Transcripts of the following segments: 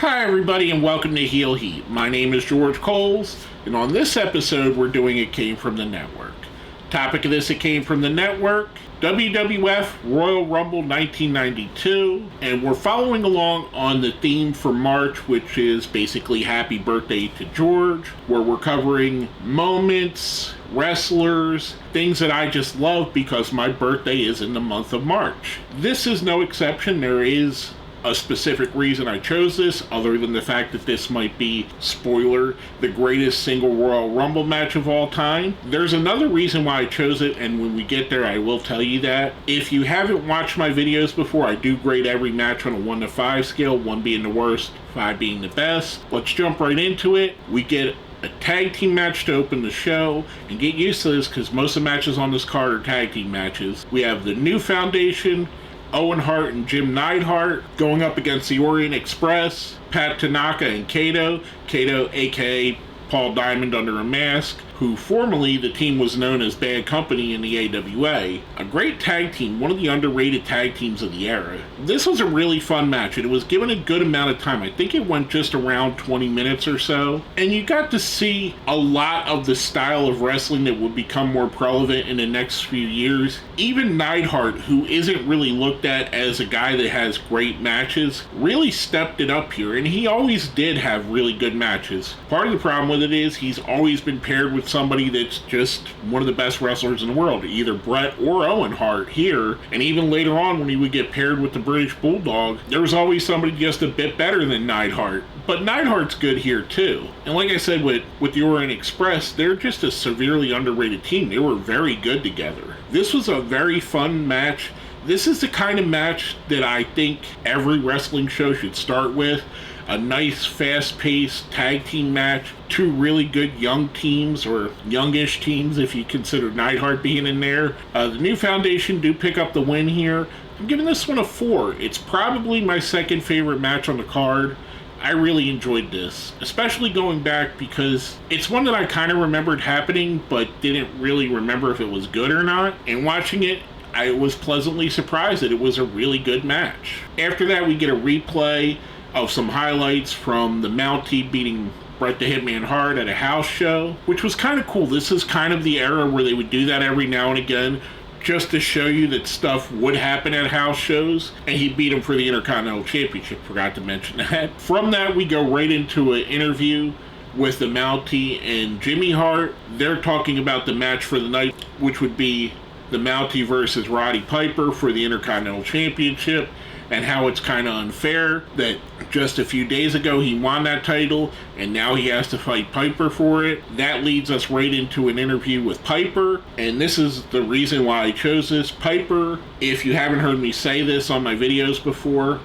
Hi everybody and welcome to Heel Heat. My name is George Coles, and on this episode we're doing It Came From the Network. Topic of this It Came From the Network, WWF Royal Rumble 1992, and we're following along on the theme for March, which is basically Happy Birthday to George, where we're covering moments, wrestlers, things that I just love because my birthday is in the month of March. This is no exception. There is a specific reason I chose this, other than the fact that this might be, spoiler, the greatest single Royal Rumble match of all time. There's another reason why I chose it, and when we get there I will tell you that. If you haven't watched my videos before, I do grade every match on a 1 to 5 scale, 1 being the worst, 5 being the best. Let's jump right into it. We get a tag team match to open the show, and get used to this because most of the matches on this card are tag team matches. We have the New Foundation, Owen Hart and Jim Neidhart, going up against the Orient Express, Pat Tanaka and Kato, aka Paul Diamond under a mask, who formerly the team was known as Bad Company in the AWA. A great tag team, one of the underrated tag teams of the era. This was a really fun match, and it was given a good amount of time. I think it went just around 20 minutes or so, and you got to see a lot of the style of wrestling that would become more prevalent in the next few years. Even Neidhart, who isn't really looked at as a guy that has great matches, really stepped it up here, and he always did have really good matches. Part of the problem with it is he's always been paired with somebody that's just one of the best wrestlers in the world, either Bret or Owen Hart here, and even later on when he would get paired with the British Bulldog, there was always somebody just a bit better than Neidhart. But Neidhart's good here too. And like I said with the Orient Express, they're just a severely underrated team. They were very good together. This was a very fun match. This is the kind of match that I think every wrestling show should start with. A nice, fast-paced tag team match. Two really good young teams, or youngish teams if you consider Neidhart being in there. The New Foundation do pick up the win here. I'm giving this one a 4. It's probably my second favorite match on the card. I really enjoyed this, especially going back because it's one that I kind of remembered happening, but didn't really remember if it was good or not. And watching it, I was pleasantly surprised that it was a really good match. After that, we get a replay of some highlights from the Mountie beating Bret the Hitman Hart at a house show, which was kind of cool. This is kind of the era where they would do that every now and again, just to show you that stuff would happen at house shows, and he beat him for the Intercontinental Championship, forgot to mention that. From that, we go right into an interview with the Mountie and Jimmy Hart. They're talking about the match for the night, which would be the Mountie versus Roddy Piper for the Intercontinental Championship, and how it's kind of unfair that just a few days ago he won that title and now he has to fight Piper for it. That leads us right into an interview with Piper, and this is the reason why I chose this. Piper, if you haven't heard me say this on my videos before,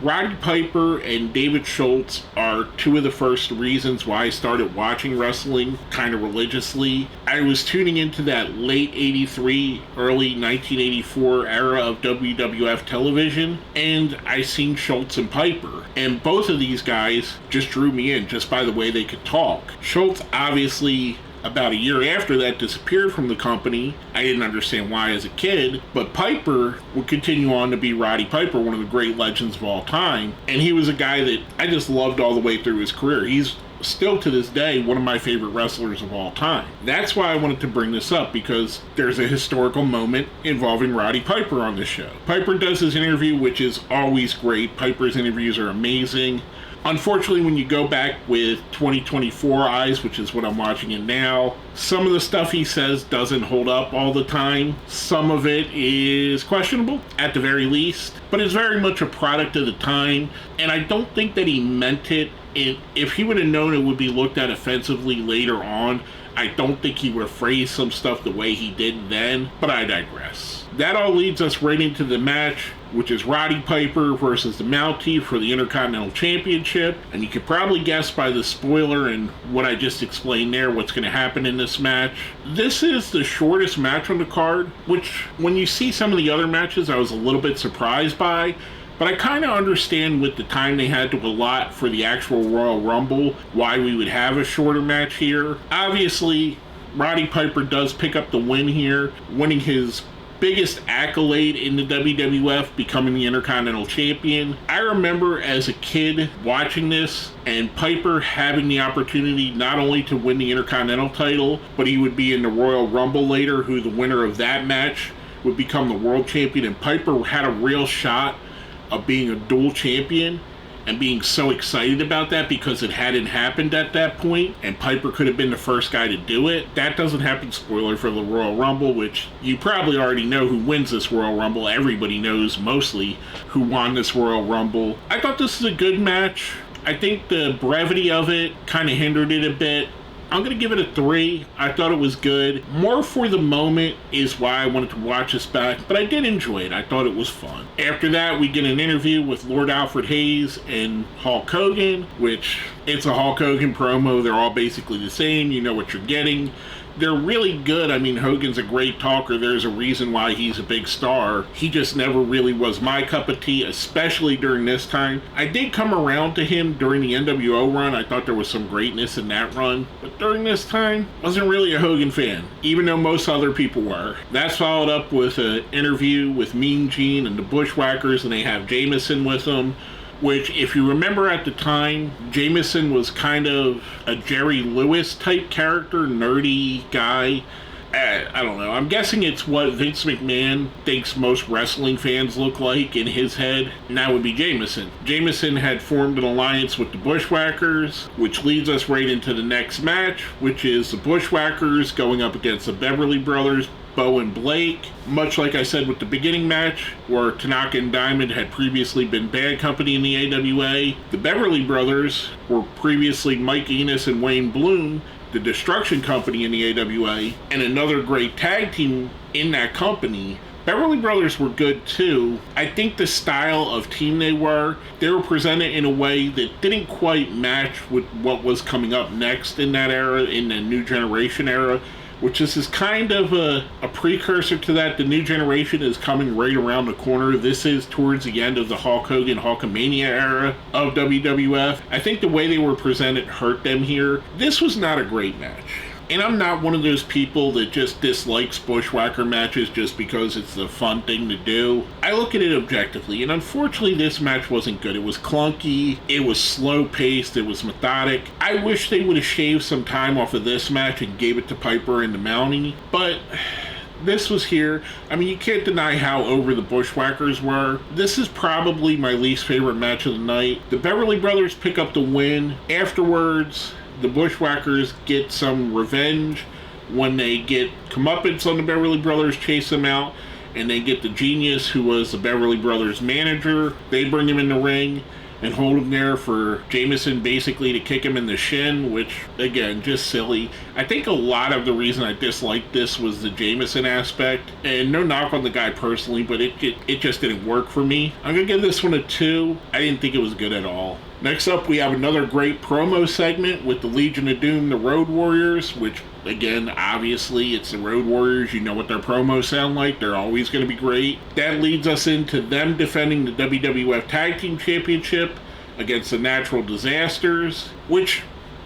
Roddy Piper and David Schultz are two of the first reasons why I started watching wrestling kind of religiously. I was tuning into that late 83, early 1984 era of WWF television, and I seen Schultz and Piper. And both of these guys just drew me in just by the way they could talk. Schultz obviously, about a year after that, disappeared from the company. I didn't understand why as a kid, but Piper would continue on to be Roddy Piper, one of the great legends of all time, and he was a guy that I just loved all the way through his career. He's still to this day one of my favorite wrestlers of all time. That's why I wanted to bring this up, because there's a historical moment involving Roddy Piper on this show. Piper does his interview, which is always great. Piper's interviews are amazing. Unfortunately, when you go back with 2024 eyes, which is what I'm watching it now, some of the stuff he says doesn't hold up all the time. Some of it is questionable, at the very least, but it's very much a product of the time, and I don't think that he meant it. If he would have known it would be looked at offensively later on, I don't think he would have phrased some stuff the way he did then, but I digress. That all leads us right into the match, which is Roddy Piper versus the Mountie for the Intercontinental Championship. And you could probably guess by the spoiler and what I just explained there what's going to happen in this match. This is the shortest match on the card, which when you see some of the other matches I was a little bit surprised by. But I kind of understand with the time they had to allot for the actual Royal Rumble why we would have a shorter match here. Obviously, Roddy Piper does pick up the win here, winning his biggest accolade in the WWF, becoming the Intercontinental Champion. I remember as a kid watching this and Piper having the opportunity not only to win the Intercontinental title, but he would be in the Royal Rumble later, who the winner of that match would become the world champion, and Piper had a real shot of being a dual champion, and being so excited about that because it hadn't happened at that point, and Piper could have been the first guy to do it. That doesn't happen, spoiler for the Royal Rumble, which you probably already know who wins this Royal Rumble. Everybody knows mostly who won this Royal Rumble. I thought this was a good match. I think the brevity of it kind of hindered it a bit. I'm going to give it a 3. I thought it was good. More for the moment is why I wanted to watch this back, but I did enjoy it. I thought it was fun. After that, we get an interview with Lord Alfred Hayes and Hulk Hogan, which it's a Hulk Hogan promo. They're all basically the same. You know what you're getting. They're really good. I mean, Hogan's a great talker. There's a reason why he's a big star. He just never really was my cup of tea, especially during this time. I did come around to him during the NWO run. I thought there was some greatness in that run. But during this time, wasn't really a Hogan fan, even though most other people were. That's followed up with an interview with Mean Gene and the Bushwhackers, and they have Jameson with them. Which, if you remember at the time, Jameson was kind of a Jerry Lewis type character, nerdy guy. I don't know. I'm guessing it's what Vince McMahon thinks most wrestling fans look like in his head, and that would be Jameson. Jameson had formed an alliance with the Bushwhackers, which leads us right into the next match, which is the Bushwhackers going up against the Beverly Brothers, Bo and Blake. Much like I said with the beginning match, where Tanaka and Diamond had previously been bad company in the AWA, the Beverly Brothers were previously Mike Enos and Wayne Bloom, the Destruction Company in the AWA, and another great tag team in that company. Beverly Brothers were good too. I think the style of team they were presented in a way that didn't quite match with what was coming up next in that era, in the New Generation era, which is kind of a precursor to that. The New Generation is coming right around the corner. This is towards the end of the Hulk Hogan, Hulkamania era of WWF. I think the way they were presented hurt them here. This was not a great match. And I'm not one of those people that just dislikes Bushwhacker matches just because it's the fun thing to do. I look at it objectively, and unfortunately this match wasn't good. It was clunky, it was slow-paced, it was methodic. I wish they would have shaved some time off of this match and gave it to Piper and the Mountie, but this was here. I mean, you can't deny how over the Bushwhackers were. This is probably my least favorite match of the night. The Beverly Brothers pick up the win. Afterwards, the Bushwhackers get some revenge when they get comeuppance on the Beverly Brothers, chase them out, and they get the Genius, who was the Beverly Brothers manager. They bring him in the ring and hold him there for Jameson basically to kick him in the shin, which, again, just silly. I think a lot of the reason I disliked this was the Jameson aspect, and no knock on the guy personally, but it just didn't work for me. I'm going to give this one a 2. I didn't think it was good at all. Next up, we have another great promo segment with the Legion of Doom, the Road Warriors, which, again, obviously, it's the Road Warriors. You know what their promos sound like. They're always going to be great. That leads us into them defending the WWF Tag Team Championship against the Natural Disasters, which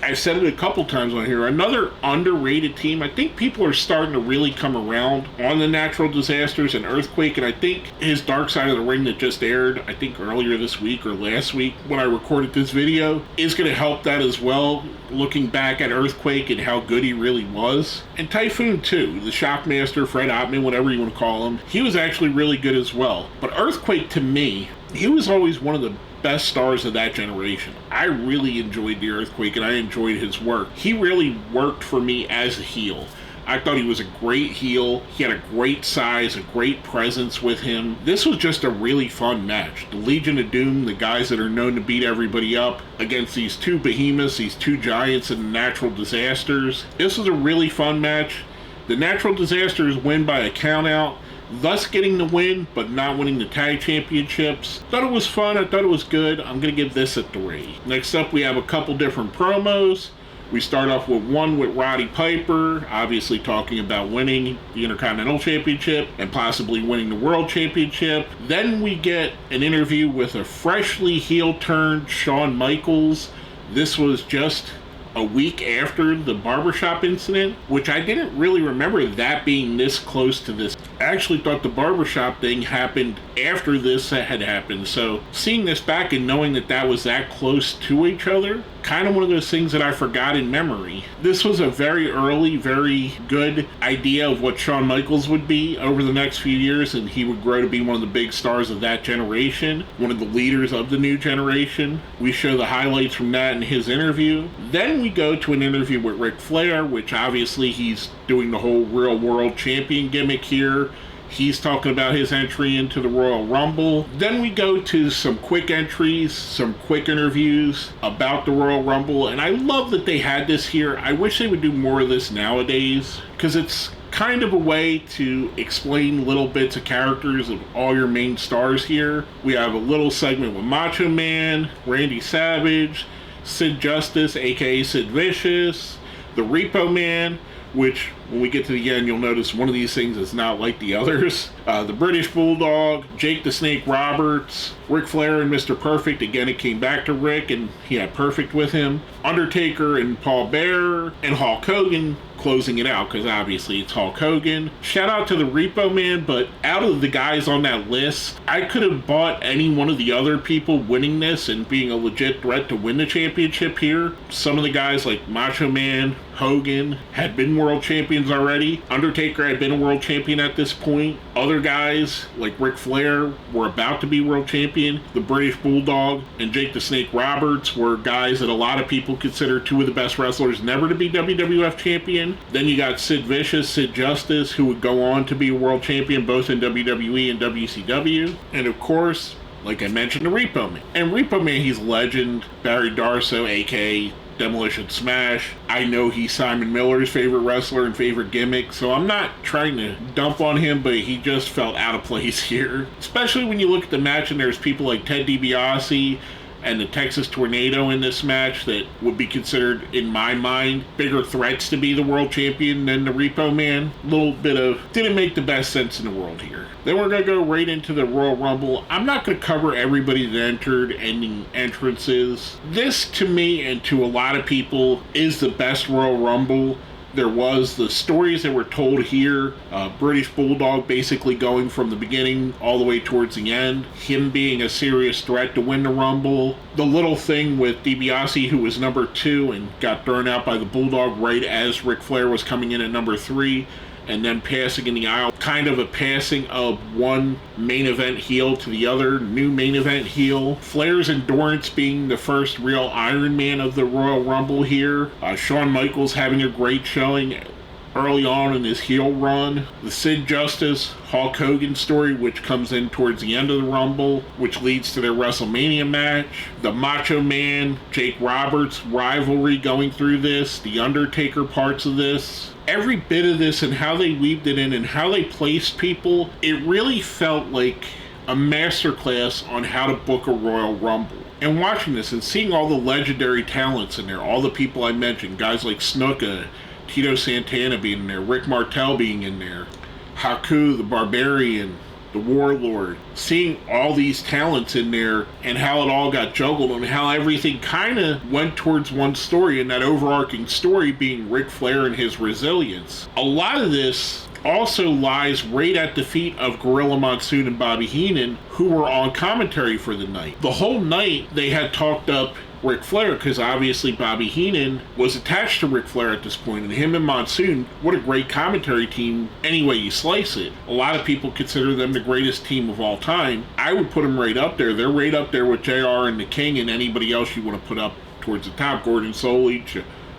I've said it a couple times on here, another underrated team. I think people are starting to really come around on the Natural Disasters and Earthquake, and I think his Dark Side of the Ring that just aired, I think earlier this week or last week when I recorded this video, is going to help that as well, looking back at Earthquake and how good he really was. And Typhoon too, the Shockmaster, Fred Ottman, whatever you want to call him, he was actually really good as well. But Earthquake, to me, he was always one of the best stars of that generation. I really enjoyed the Earthquake, and I enjoyed his work. He really worked for me as a heel. I thought he was a great heel. He had a great size, a great presence with him. This was just a really fun match. The Legion of Doom, the guys that are known to beat everybody up, against these two behemoths, these two giants and the Natural Disasters. This was a really fun match. The Natural Disasters win by a countout, thus getting the win, but not winning the tag championships. Thought it was fun. I thought it was good. I'm going to give this a 3. Next up, we have a couple different promos. We start off with one with Roddy Piper, obviously talking about winning the Intercontinental Championship and possibly winning the World Championship. Then we get an interview with a freshly heel-turned Shawn Michaels. This was just a week after the barbershop incident, which I didn't really remember that being this close to this. I actually thought the barbershop thing happened after this had happened. So seeing this back and knowing that that was that close to each other, kind of one of those things that I forgot in memory. This was a very early, very good idea of what Shawn Michaels would be over the next few years, and he would grow to be one of the big stars of that generation, one of the leaders of the new generation. We show the highlights from that in his interview. Then we go to an interview with Ric Flair, which obviously he's doing the whole real world champion gimmick here. He's talking about his entry into the Royal Rumble. Then we go to some quick entries, some quick interviews about the Royal Rumble, and I love that they had this here. I wish they would do more of this nowadays, because it's kind of a way to explain little bits of characters of all your main stars here. We have a little segment with Macho Man, Randy Savage, Sid Justice, aka Sid Vicious, the Repo Man, which when we get to the end, you'll notice one of these things is not like the others. The British Bulldog, Jake the Snake Roberts, Ric Flair and Mr. Perfect. Again, it came back to Rick, and he had Perfect with him. Undertaker and Paul Bearer, and Hulk Hogan closing it out, because obviously it's Hulk Hogan. Shout out to the Repo Man, but out of the guys on that list, I could have bought any one of the other people winning this and being a legit threat to win the championship here. Some of the guys like Macho Man, Hogan had been world champions already. Undertaker had been a world champion at this point. Other guys like Ric Flair were about to be world champion. The British Bulldog and Jake the Snake Roberts were guys that a lot of people consider two of the best wrestlers never to be WWF champion. Then you got Sid Vicious, Sid Justice, who would go on to be a world champion both in WWE and WCW. And of course, like I mentioned, the Repo Man. And Repo Man, he's a legend. Barry Darsow, aka Demolition Smash. I know he's Simon Miller's favorite wrestler and favorite gimmick, so I'm not trying to dump on him, but he just felt out of place here. Especially when you look at the match and there's people like Ted DiBiase and the Texas Tornado in this match that would be considered, in my mind, bigger threats to be the world champion than the Repo Man. A little bit of didn't make the best sense in the world here. Then we're going to go right into the Royal Rumble. I'm not going to cover everybody that entered ending entrances. This, to me and to a lot of people, is the best Royal Rumble there was. The stories that were told here, British Bulldog basically going from the beginning all the way towards the end, him being a serious threat to win the Rumble, the little thing with DiBiase, who was number 2 and got thrown out by the Bulldog right as Ric Flair was coming in at number 3, and then passing in the aisle, kind of a passing of one main event heel to the other, new main event heel. Flair's endurance being the first real Iron Man of the Royal Rumble here. Shawn Michaels having a great showing early on in his heel run. The Sid Justice, Hulk Hogan story, which comes in towards the end of the Rumble, which leads to their WrestleMania match. The Macho Man, Jake Roberts rivalry going through this. The Undertaker parts of this. Every bit of this and how they weaved it in and how they placed people, it really felt like a masterclass on how to book a Royal Rumble. And watching this and seeing all the legendary talents in there, all the people I mentioned, guys like Snuka, Tito Santana being in there, Rick Martel being in there, Haku, the Barbarian, the Warlord, seeing all these talents in there and how it all got juggled and how everything kind of went towards one story, and that overarching story being Ric Flair and his resilience. A lot of this also lies right at the feet of Gorilla Monsoon and Bobby Heenan, who were on commentary for the night. The whole night they had talked up Ric Flair, because obviously Bobby Heenan was attached to Ric Flair at this point, and him and Monsoon, what a great commentary team any way you slice it. A lot of people consider them the greatest team of all time. I would put them right up there. They're right up there with JR and the King and anybody else you want to put up towards the top. Gordon Soley,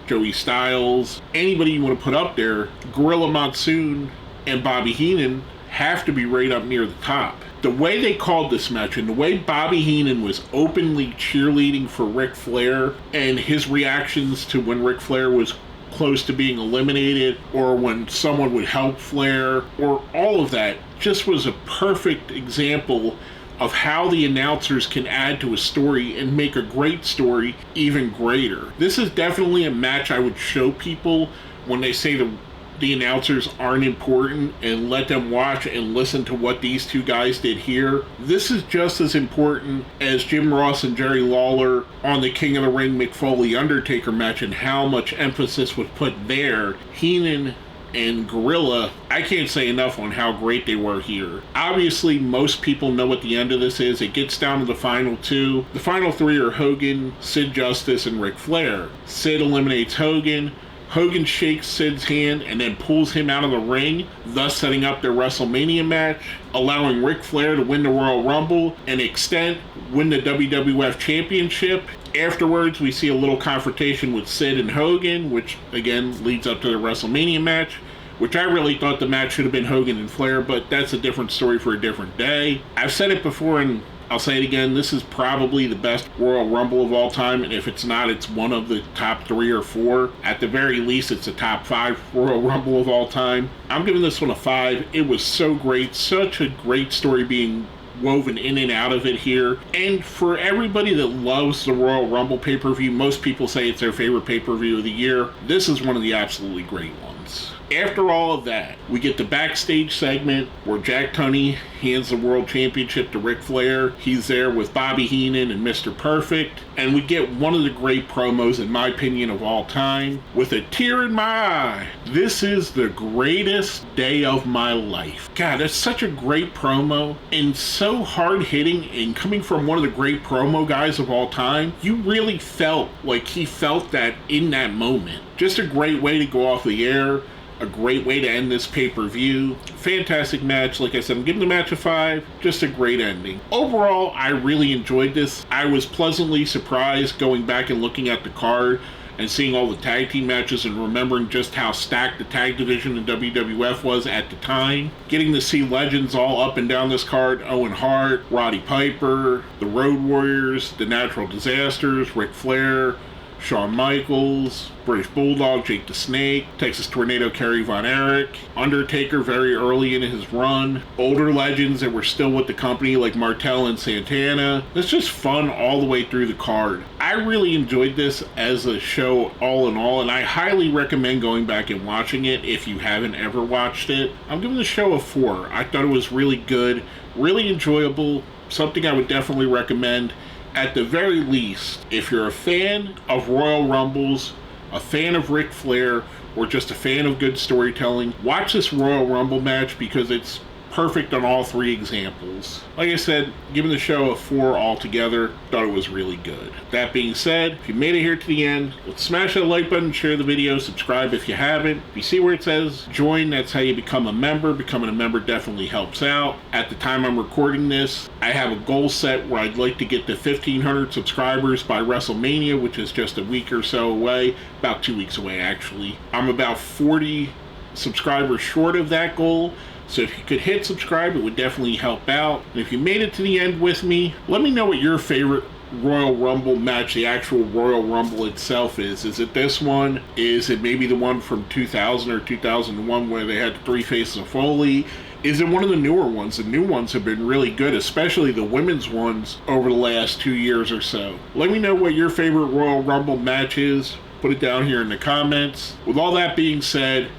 Joey Styles, anybody you want to put up there. Gorilla Monsoon and Bobby Heenan have to be right up near the top. The way they called this match and the way Bobby Heenan was openly cheerleading for Ric Flair and his reactions to when Ric Flair was close to being eliminated or when someone would help Flair or all of that just was a perfect example of how the announcers can add to a story and make a great story even greater. This is definitely a match I would show people when they say the announcers aren't important, and let them watch and listen to what these two guys did here. This is just as important as Jim Ross and Jerry Lawler on the King of the Ring Mick Foley Undertaker match and how much emphasis was put there. Heenan and Gorilla, I can't say enough on how great they were here. Obviously, most people know what the end of this is. It gets down to the final two. The final three are Hogan, Sid Justice, and Ric Flair. Sid eliminates Hogan. Hogan shakes Sid's hand and then pulls him out of the ring, thus setting up their WrestleMania match, allowing Ric Flair to win the Royal Rumble and extent win the WWF Championship. Afterwards, we see a little confrontation with Sid and Hogan, which again leads up to the WrestleMania match, which I really thought the match should have been Hogan and Flair, but that's a different story for a different day. I've said it before and I'll say it again, this is probably the best Royal Rumble of all time, and if it's not, it's one of the top 3 or 4. At the very least, it's a top 5 Royal Rumble of all time. I'm giving this one a 5. It was so great, such a great story being woven in and out of it here. And for everybody that loves the Royal Rumble pay-per-view, most people say it's their favorite pay-per-view of the year. This is one of the absolutely great ones. After all of that, we get the backstage segment where Jack Tunney hands the World Championship to Ric Flair. He's there with Bobby Heenan and Mr. Perfect. And we get one of the great promos, in my opinion, of all time, with a tear in my eye. This is the greatest day of my life. God, that's such a great promo and so hard-hitting, and coming from one of the great promo guys of all time, you really felt like he felt that in that moment. Just a great way to go off the air. A great way to end this pay-per-view. Fantastic match. Like I said, I'm giving the match a 5. Just a great ending. Overall, I really enjoyed this. I was pleasantly surprised going back and looking at the card and seeing all the tag team matches and remembering just how stacked the tag division in WWF was at the time. Getting to see legends all up and down this card. Owen Hart, Roddy Piper, the Road Warriors, the Natural Disasters, Ric Flair, Shawn Michaels, British Bulldog, Jake the Snake, Texas Tornado, Kerry Von Erich, Undertaker very early in his run, older legends that were still with the company like Martel and Santana. It's just fun all the way through the card. I really enjoyed this as a show all in all, and I highly recommend going back and watching it if you haven't ever watched it. I'm giving the show a 4. I thought it was really good, really enjoyable, something I would definitely recommend. At the very least, if you're a fan of Royal Rumbles, a fan of Ric Flair, or just a fan of good storytelling, watch this Royal Rumble match because it's perfect on all 3 examples. Like I said, giving the show a 4 altogether, thought it was really good. That being said, if you made it here to the end, let's smash that like button, share the video, subscribe if you haven't. If you see where it says join, that's how you become a member. Becoming a member definitely helps out. At the time I'm recording this, I have a goal set where I'd like to get to 1,500 subscribers by WrestleMania, which is just a week or so away, about 2 weeks away actually. I'm about 40 subscribers short of that goal. So if you could hit subscribe, it would definitely help out. And if you made it to the end with me, let me know what your favorite Royal Rumble match, the actual Royal Rumble itself is. Is it this one? Is it maybe the one from 2000 or 2001 where they had the 3 faces of Foley? Is it one of the newer ones? The new ones have been really good, especially the women's ones over the last 2 years or so. Let me know what your favorite Royal Rumble match is. Put it down here in the comments. With all that being said,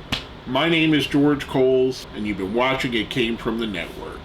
my name is George Coles, and you've been watching It Came From the Network.